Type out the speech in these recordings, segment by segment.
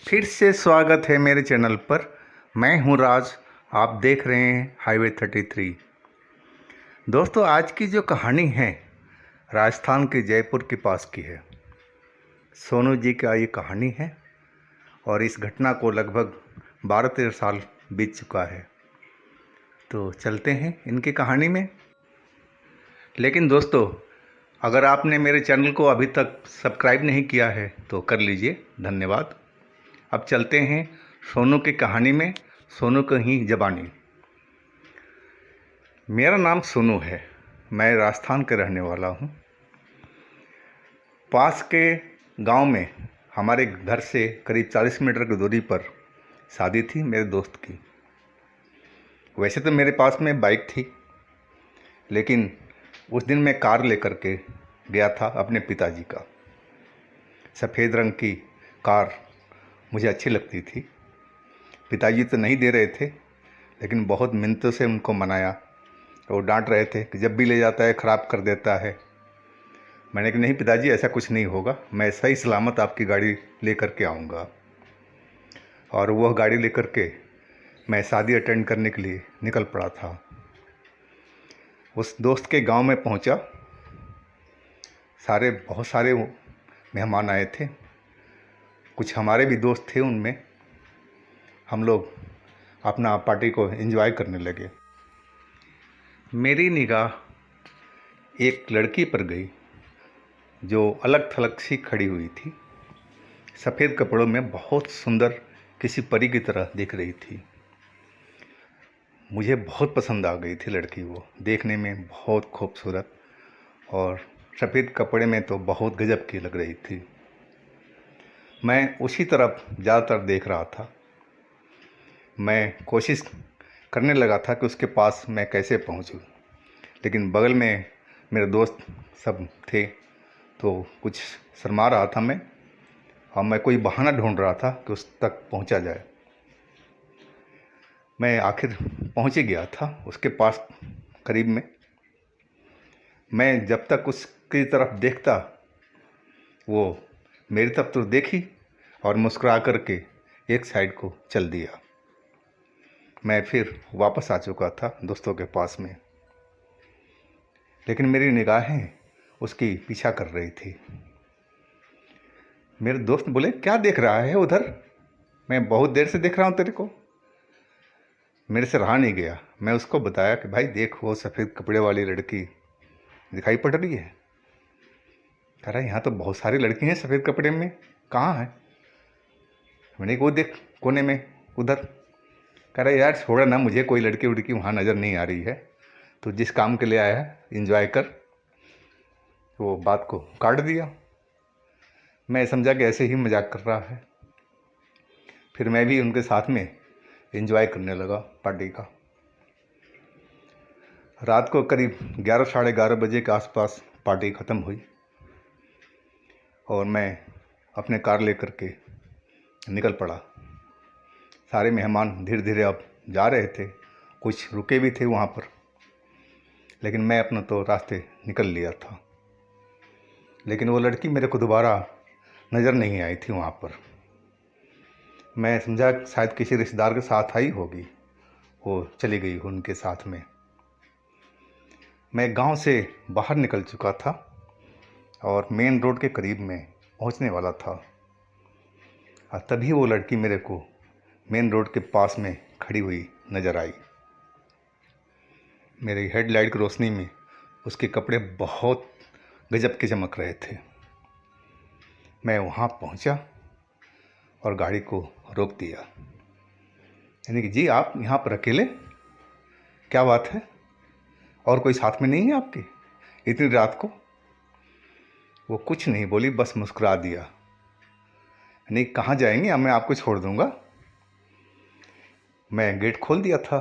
फिर से स्वागत है मेरे चैनल पर। मैं हूं राज, आप देख रहे हैं हाईवे 33। दोस्तों, आज की जो कहानी है राजस्थान के जयपुर के पास की है। सोनू जी का ये कहानी है और इस घटना को लगभग 12-13 साल बीत चुका है। तो चलते हैं इनकी कहानी में। लेकिन दोस्तों, अगर आपने मेरे चैनल को अभी तक सब्सक्राइब नहीं किया है तो कर लीजिए, धन्यवाद। अब चलते हैं सोनू की कहानी में, सोनू की ही ज़बानी। मेरा नाम सोनू है, मैं राजस्थान का रहने वाला हूँ। पास के गांव में हमारे घर से करीब 40 मीटर की दूरी पर शादी थी मेरे दोस्त की। वैसे तो मेरे पास में बाइक थी, लेकिन उस दिन मैं कार लेकर के गया था अपने पिताजी का। सफ़ेद रंग की कार मुझे अच्छी लगती थी। पिताजी तो नहीं दे रहे थे, लेकिन बहुत मिन्नतों से उनको मनाया। वो डांट रहे थे कि जब भी ले जाता है ख़राब कर देता है। मैंने कहा नहीं पिताजी, ऐसा कुछ नहीं होगा, मैं सही सलामत आपकी गाड़ी ले कर के आऊँगा। और वह गाड़ी लेकर के मैं शादी अटेंड करने के लिए निकल पड़ा था। उस दोस्त के गांव में पहुंचा। बहुत सारे मेहमान आए थे, कुछ हमारे भी दोस्त थे उनमें। हम लोग अपना पार्टी को एंजॉय करने लगे। मेरी निगाह एक लड़की पर गई जो अलग थलग सी खड़ी हुई थी। सफ़ेद कपड़ों में बहुत सुंदर, किसी परी की तरह दिख रही थी। मुझे बहुत पसंद आ गई थी लड़की। वो देखने में बहुत खूबसूरत और सफ़ेद कपड़े में तो बहुत गजब की लग रही थी। मैं उसी तरफ ज़्यादातर देख रहा था। मैं कोशिश करने लगा था कि उसके पास मैं कैसे पहुंचूं, लेकिन बगल में मेरे दोस्त सब थे तो कुछ शर्मा रहा था मैं, और मैं कोई बहाना ढूंढ रहा था कि उस तक पहुंचा जाए। मैं आखिर पहुंच ही गया था उसके पास करीब में। मैं जब तक उसकी तरफ देखता, वो मेरी तरफ तो देखी और मुस्कुरा करके एक साइड को चल दिया। मैं फिर वापस आ चुका था दोस्तों के पास में, लेकिन मेरी निगाहें उसकी पीछा कर रही थी। मेरे दोस्त बोले, क्या देख रहा है उधर? मैं बहुत देर से देख रहा हूँ तेरे को। मेरे से रहा नहीं गया। मैं उसको बताया कि भाई देख, वो सफ़ेद कपड़े वाली लड़की दिखाई पड़ रही है। कह रहा है यहाँ तो बहुत सारी लड़की हैं सफ़ेद कपड़े में, कहाँ है? मैंने वो देख कोने में उधर। कह रहा है यार छोड़ा ना, मुझे कोई लड़की उड़की वहाँ नज़र नहीं आ रही है, तो जिस काम के लिए आया है इंजॉय कर। वो बात को काट दिया। मैं समझा कि ऐसे ही मजाक कर रहा है। फिर मैं भी उनके साथ में एंजॉय करने लगा पार्टी का। रात को करीब 11-11:30 बजे के आसपास पार्टी ख़त्म हुई और मैं अपने कार लेकर के निकल पड़ा। सारे मेहमान धीरे धीरे अब जा रहे थे, कुछ रुके भी थे वहाँ पर, लेकिन मैं अपना तो रास्ते निकल लिया था। लेकिन वो लड़की मेरे को दोबारा नज़र नहीं आई थी वहाँ पर। मैं समझा शायद किसी रिश्तेदार के साथ आई होगी, वो चली गई उनके साथ में। मैं गांव से बाहर निकल चुका था और मेन रोड के करीब में पहुंचने वाला था, और तभी वो लड़की मेरे को मेन रोड के पास में खड़ी हुई नज़र आई। मेरी हेडलाइट की रोशनी में उसके कपड़े बहुत गजब के चमक रहे थे। मैं वहाँ पहुँचा और गाड़ी को रोक दिया। यानी कि जी आप यहाँ पर अकेले? क्या बात है, और कोई साथ में नहीं है आपके इतनी रात को? वो कुछ नहीं बोली, बस मुस्कुरा दिया। नहीं, कहाँ जाएंगे, अब मैं आपको छोड़ दूँगा। मैं गेट खोल दिया था।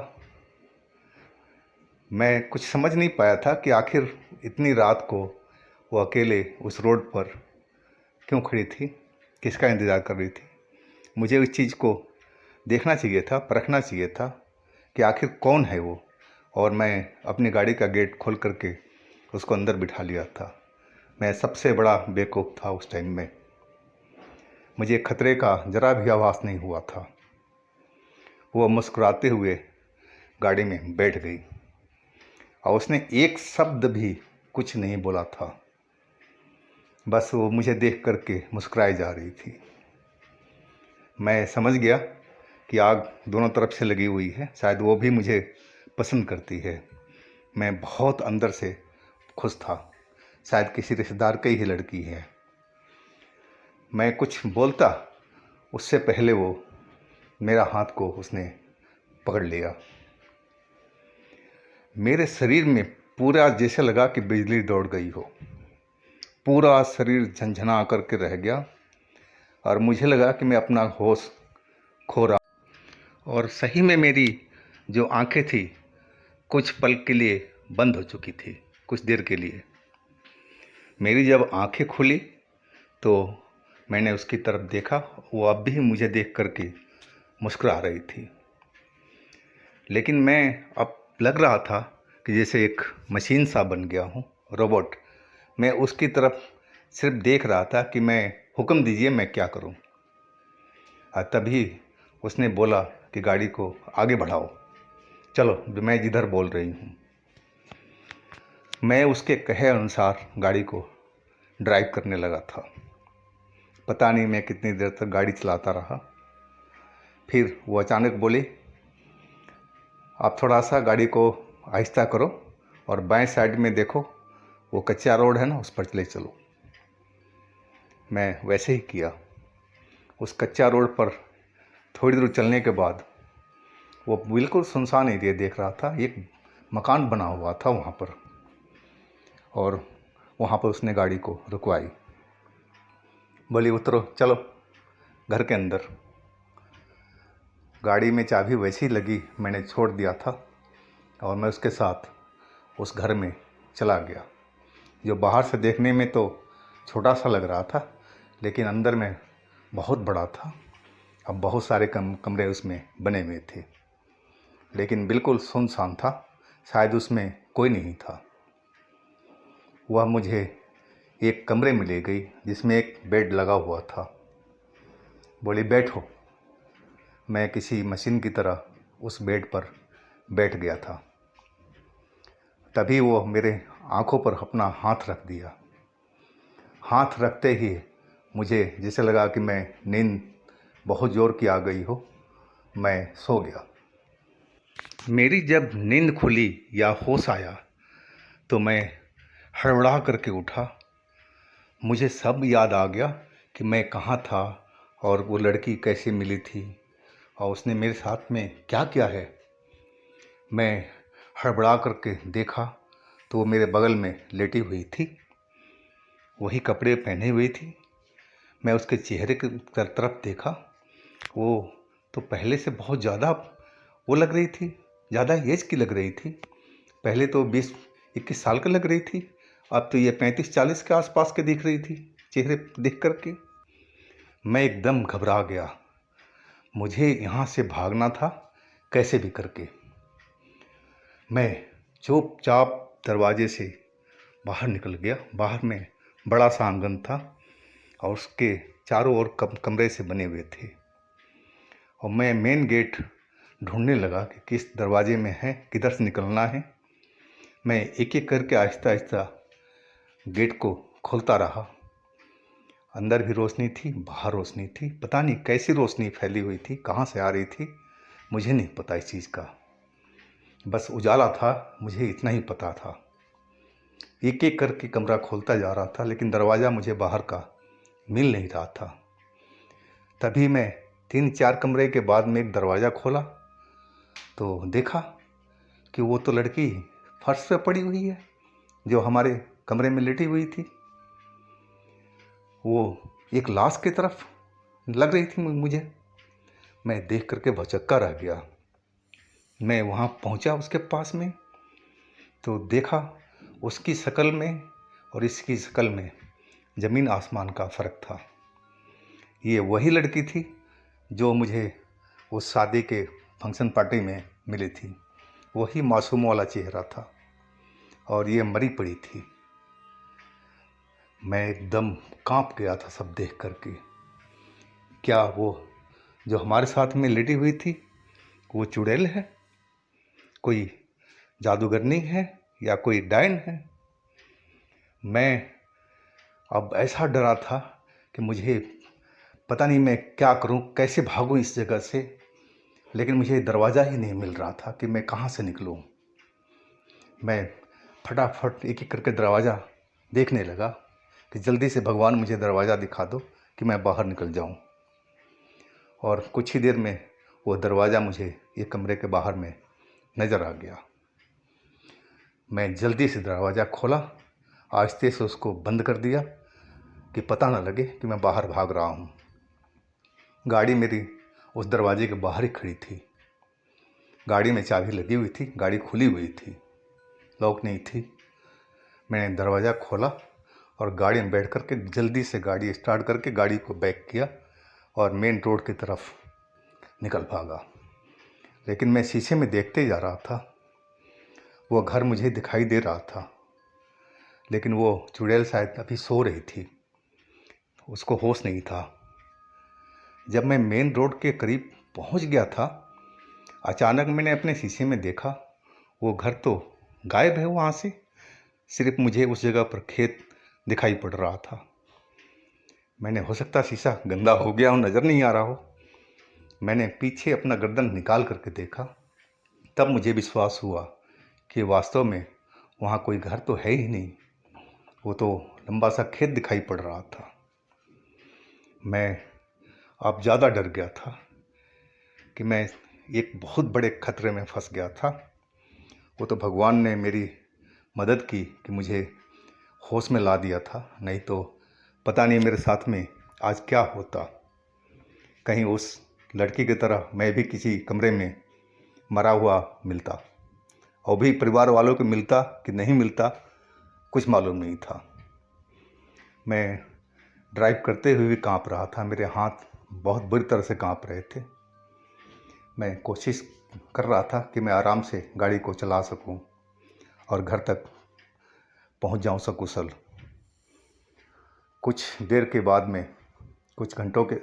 मैं कुछ समझ नहीं पाया था कि आखिर इतनी रात को वो अकेले उस रोड पर क्यों खड़ी थी, किसका इंतज़ार कर रही थी। मुझे उस चीज़ को देखना चाहिए था, परखना चाहिए था कि आखिर कौन है वो, और मैं अपनी गाड़ी का गेट खोल करके उसको अंदर बिठा लिया था। मैं सबसे बड़ा बेवकूफ़ था उस टाइम में। मुझे खतरे का जरा भी आभास नहीं हुआ था। वो मुस्कुराते हुए गाड़ी में बैठ गई और उसने एक शब्द भी कुछ नहीं बोला था। बस वो मुझे देख करके मुस्कुराई जा रही थी। मैं समझ गया कि आग दोनों तरफ से लगी हुई है, शायद वो भी मुझे पसंद करती है। मैं बहुत अंदर से खुश था, शायद किसी रिश्तेदार की ही लड़की है। मैं कुछ बोलता उससे पहले वो मेरा हाथ को उसने पकड़ लिया। मेरे शरीर में पूरा जैसे लगा कि बिजली दौड़ गई हो। पूरा शरीर झंझना करके रह गया और मुझे लगा कि मैं अपना होश खो रहा। और सही में मेरी जो आंखें थी कुछ पल के लिए बंद हो चुकी थी, कुछ देर के लिए। मेरी जब आंखें खुली तो मैंने उसकी तरफ देखा। वो अब भी मुझे देख करके मुस्कुरा रही थी, लेकिन मैं अब लग रहा था कि जैसे एक मशीन सा बन गया हूँ, रोबोट। मैं उसकी तरफ सिर्फ देख रहा था कि मैं हुक्म दीजिए मैं क्या करूँ। तभी उसने बोला कि गाड़ी को आगे बढ़ाओ, चलो मैं जिधर बोल रही हूँ। मैं उसके कहे अनुसार गाड़ी को ड्राइव करने लगा था। पता नहीं मैं कितनी देर तक गाड़ी चलाता रहा। फिर वो अचानक बोली, आप थोड़ा सा गाड़ी को आहिस्ता करो और बाएं साइड में देखो, वो कच्चा रोड है ना, उस पर चले चलो। मैं वैसे ही किया। उस कच्चा रोड पर थोड़ी दूर चलने के बाद वो बिल्कुल सुनसान एरिया देख रहा था। एक मकान बना हुआ था वहाँ पर, और वहाँ पर उसने गाड़ी को रुकवाई। बोली उतरो, चलो घर के अंदर। गाड़ी में चाबी वैसी लगी मैंने छोड़ दिया था और मैं उसके साथ उस घर में चला गया, जो बाहर से देखने में तो छोटा सा लग रहा था, लेकिन अंदर में बहुत बड़ा था। अब बहुत सारे कमरे उसमें बने हुए थे, लेकिन बिल्कुल सुनसान था। शायद उसमें कोई नहीं था। वह मुझे एक कमरे में ले गई जिसमें एक बेड लगा हुआ था। बोली बैठो। मैं किसी मशीन की तरह उस बेड पर बैठ गया था। तभी वो मेरे आंखों पर अपना हाथ रख दिया। हाथ रखते ही मुझे जैसे लगा कि मैं नींद बहुत ज़ोर की आ गई हो। मैं सो गया। मेरी जब नींद खुली या होश आया तो मैं हड़बड़ा करके उठा। मुझे सब याद आ गया कि मैं कहाँ था और वो लड़की कैसे मिली थी और उसने मेरे साथ में क्या किया है। मैं हड़बड़ा करके देखा तो वो मेरे बगल में लेटी हुई थी, वही कपड़े पहने हुई थी। मैं उसके चेहरे की तरफ देखा। वो तो पहले से बहुत ज़्यादा वो लग रही थी, ज़्यादा एज की लग रही थी। पहले तो 20-21 साल की लग रही थी, अब तो ये 35-40 के आसपास के दिख रही थी चेहरे देख करके। मैं एकदम घबरा गया। मुझे यहाँ से भागना था कैसे भी करके। मैं चुपचाप दरवाजे से बाहर निकल गया। बाहर में बड़ा सा आंगन था और उसके चारों ओर कमरे से बने हुए थे, और मैं मेन गेट ढूंढने लगा कि किस दरवाजे में है, किधर से निकलना है। मैं एक एक करके आहिस्ता आहिस्ता गेट को खोलता रहा। अंदर भी रोशनी थी, बाहर रोशनी थी। पता नहीं कैसी रोशनी फैली हुई थी, कहाँ से आ रही थी, मुझे नहीं पता इस चीज़ का। बस उजाला था, मुझे इतना ही पता था। एक एक करके कमरा खोलता जा रहा था, लेकिन दरवाज़ा मुझे बाहर का मिल नहीं रहा था। तभी मैं 3-4 कमरे के बाद में एक दरवाज़ा खोला तो देखा कि वो तो लड़की फर्श पे पड़ी हुई है जो हमारे कमरे में लेटी हुई थी। वो एक लाश की तरफ लग रही थी मुझे। मैं देख करके भौचक्का रह गया। मैं वहाँ पहुँचा उसके पास में तो देखा उसकी शक्ल में और इसकी शक्ल में ज़मीन आसमान का फ़र्क था। ये वही लड़की थी जो मुझे उस शादी के फंक्शन पार्टी में मिली थी। वही मासूम वाला चेहरा था और ये मरी पड़ी थी। मैं एकदम कांप गया था सब देख करके। क्या वो जो हमारे साथ में लेटी हुई थी वो चुड़ैल है, कोई जादूगरनी है या कोई डायन है? मैं अब ऐसा डरा था कि मुझे पता नहीं मैं क्या करूं, कैसे भागूं इस जगह से। लेकिन मुझे दरवाज़ा ही नहीं मिल रहा था कि मैं कहाँ से निकलूं। मैं फटाफट एक एक करके दरवाज़ा देखने लगा कि जल्दी से भगवान मुझे दरवाज़ा दिखा दो कि मैं बाहर निकल जाऊं। और कुछ ही देर में वो दरवाज़ा मुझे एक कमरे के बाहर में नज़र आ गया। मैं जल्दी से दरवाज़ा खोला, आहिस्ते से उसको बंद कर दिया कि पता ना लगे कि मैं बाहर भाग रहा हूँ। गाड़ी मेरी उस दरवाजे के बाहर ही खड़ी थी। गाड़ी में चाबी लगी हुई थी, गाड़ी खुली हुई थी, लॉक नहीं थी। मैंने दरवाज़ा खोला और गाड़ी में बैठ करके जल्दी से गाड़ी स्टार्ट करके गाड़ी को बैक किया और मेन रोड की तरफ निकल भागा। लेकिन मैं शीशे में देखते जा रहा था, वो घर मुझे दिखाई दे रहा था, लेकिन वो चुड़ैल शायद अभी सो रही थी, उसको होश नहीं था। जब मैं मेन रोड के करीब पहुंच गया था, अचानक मैंने अपने शीशे में देखा वो घर तो गायब है वहाँ से। सिर्फ मुझे उस जगह पर खेत दिखाई पड़ रहा था। मैंने, हो सकता शीशा गंदा हो गया हो, नज़र नहीं आ रहा हो। मैंने पीछे अपना गर्दन निकाल करके देखा, तब मुझे विश्वास हुआ कि वास्तव में वहाँ कोई घर तो है ही नहीं, वो तो लंबा सा खेत दिखाई पड़ रहा था। मैं अब ज़्यादा डर गया था कि मैं एक बहुत बड़े खतरे में फंस गया था। वो तो भगवान ने मेरी मदद की कि मुझे होश में ला दिया था, नहीं तो पता नहीं मेरे साथ में आज क्या होता। कहीं उस लड़की की तरह मैं भी किसी कमरे में मरा हुआ मिलता, और भी परिवार वालों को मिलता कि नहीं मिलता कुछ मालूम नहीं था। मैं ड्राइव करते हुए भी कांप रहा था, मेरे हाथ बहुत बुरी तरह से कांप रहे थे। मैं कोशिश कर रहा था कि मैं आराम से गाड़ी को चला सकूं और घर तक पहुंच जाऊं सकुशल। कुछ देर के बाद में, कुछ घंटों के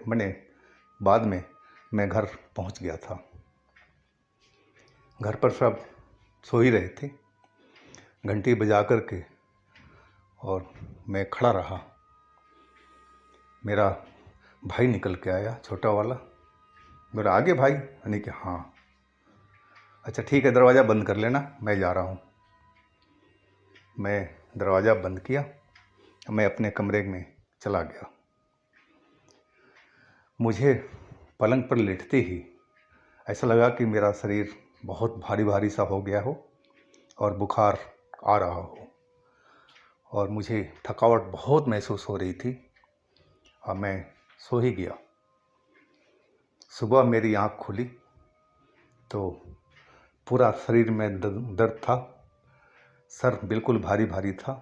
बाद में मैं घर पहुंच गया था। घर पर सब सो ही रहे थे। घंटी बजा कर के और मैं खड़ा रहा। मेरा भाई निकल के आया, छोटा वाला। मेरा, आगे भाई? यानी कि हाँ, अच्छा ठीक है, दरवाज़ा बंद कर लेना, मैं जा रहा हूँ। मैं दरवाज़ा बंद किया, मैं अपने कमरे में चला गया। मुझे पलंग पर लेटते ही ऐसा लगा कि मेरा शरीर बहुत भारी भारी सा हो गया हो और बुखार आ रहा हो, और मुझे थकावट बहुत महसूस हो रही थी, और मैं सो ही गया। सुबह मेरी आँख खुली तो पूरा शरीर में दर्द था, सर बिल्कुल भारी भारी था।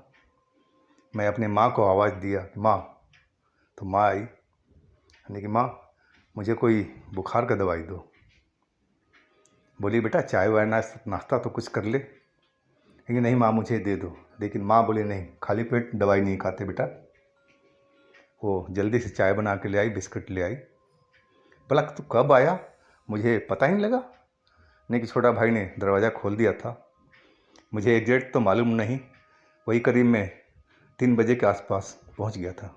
मैं अपने माँ को आवाज़ दिया कि माँ, तो माँ आई, यानी कि माँ मुझे कोई बुखार का दवाई दो। बोली बेटा चाय वाय नाश्ता तो कुछ कर ले। लेकिन नहीं माँ मुझे दे दो। लेकिन माँ बोली नहीं, खाली पेट दवाई नहीं खाते बेटा। वो जल्दी से चाय बना के ले आई, बिस्किट ले आई। बोला तू कब आया, मुझे पता ही नहीं लगा। नहीं कि छोटा भाई ने दरवाज़ा खोल दिया था। मुझे एग्जैक्ट तो मालूम नहीं, वही करीब मैं 3 बजे के आसपास पहुंच गया था।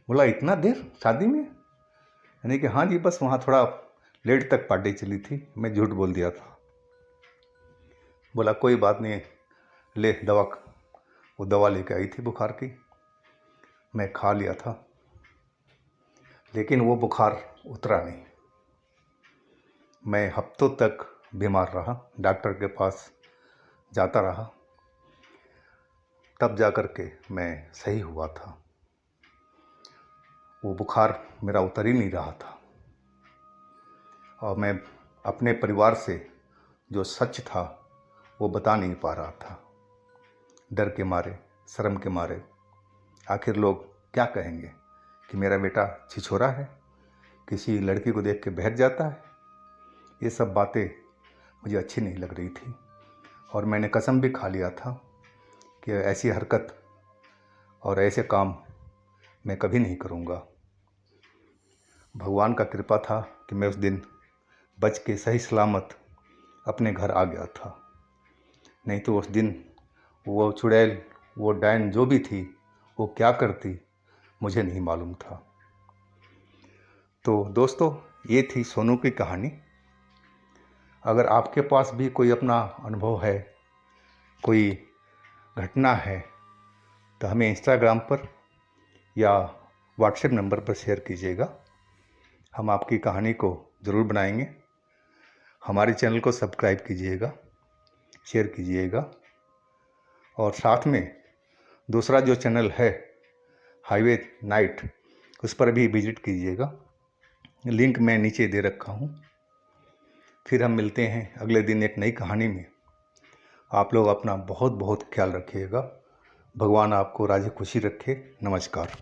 बोला इतना देर शादी में? यानी कि हाँ जी, बस वहाँ थोड़ा लेट तक पार्टी चली थी, मैं झूठ बोल दिया था। बोला कोई बात नहीं, ले दवा। वो दवा लेके आई थी बुखार की, मैं खा लिया था, लेकिन वो बुखार उतरा नहीं। मैं हफ्तों तक बीमार रहा, डॉक्टर के पास जाता रहा, तब जा कर के मैं सही हुआ था। वो बुखार मेरा उतर ही नहीं रहा था, और मैं अपने परिवार से जो सच था वो बता नहीं पा रहा था, डर के मारे, शर्म के मारे। आखिर लोग क्या कहेंगे कि मेरा बेटा छिछोरा है, किसी लड़की को देख के बहक जाता है। ये सब बातें मुझे अच्छी नहीं लग रही थी, और मैंने कसम भी खा लिया था कि ऐसी हरकत और ऐसे काम मैं कभी नहीं करूँगा। भगवान का कृपा था कि मैं उस दिन बच के सही सलामत अपने घर आ गया था। नहीं तो उस दिन वो चुड़ैल, वो डायन जो भी थी, वो क्या करती मुझे नहीं मालूम था। तो दोस्तों, ये थी सोनू की कहानी। अगर आपके पास भी कोई अपना अनुभव है, कोई घटना है, तो हमें इंस्टाग्राम पर या व्हाट्सएप नंबर पर शेयर कीजिएगा। हम आपकी कहानी को ज़रूर बनाएंगे। हमारे चैनल को सब्सक्राइब कीजिएगा, शेयर कीजिएगा, और साथ में दूसरा जो चैनल है हाईवे नाइट, उस पर भी विजिट कीजिएगा। लिंक मैं नीचे दे रखा हूँ। फिर हम मिलते हैं अगले दिन एक नई कहानी में। आप लोग अपना बहुत बहुत ख्याल रखिएगा। भगवान आपको राजी खुशी रखे। नमस्कार।